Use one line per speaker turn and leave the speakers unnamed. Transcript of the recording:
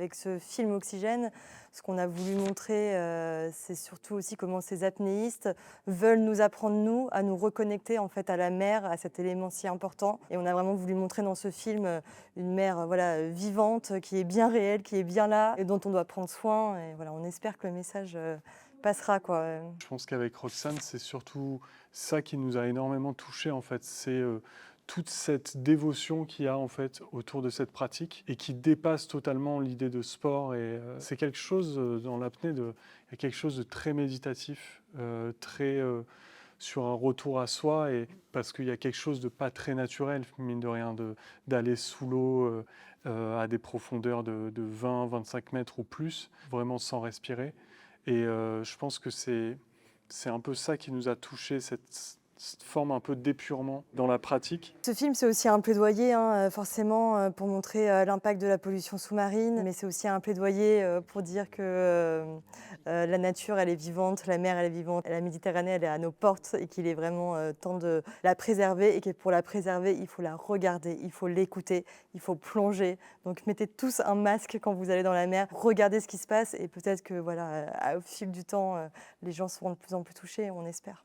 Avec ce film Oxygène, ce qu'on a voulu montrer, c'est surtout aussi comment ces apnéistes veulent nous apprendre, nous, à nous reconnecter en fait à la mer, à cet élément si important. Et on a vraiment voulu montrer dans ce film une mer voilà, vivante, qui est bien réelle, qui est bien là et dont on doit prendre soin. Et voilà, on espère que le message passera, quoi.
Je pense qu'avec Roxane, c'est surtout ça qui nous a énormément touchés en fait. C'est toute cette dévotion qu'il y a en fait autour de cette pratique et qui dépasse totalement l'idée de sport. Et c'est quelque chose dans l'apnée, il y a quelque chose de très méditatif, très sur un retour à soi, et parce qu'il y a quelque chose de pas très naturel, mine de rien, d'aller sous l'eau à des profondeurs de 20-25 mètres ou plus, vraiment sans respirer. Et je pense que c'est un peu ça qui nous a touchés, cette forme un peu d'épurement dans la pratique.
Ce film, c'est aussi un plaidoyer, hein, forcément, pour montrer l'impact de la pollution sous-marine, mais c'est aussi un plaidoyer pour dire que la nature, elle est vivante, la mer, elle est vivante, la Méditerranée, elle est à nos portes et qu'il est vraiment temps de la préserver et que pour la préserver, il faut la regarder, il faut l'écouter, il faut plonger. Donc mettez tous un masque quand vous allez dans la mer, regardez ce qui se passe et peut-être que voilà, au fil du temps, les gens seront de plus en plus touchés, on espère.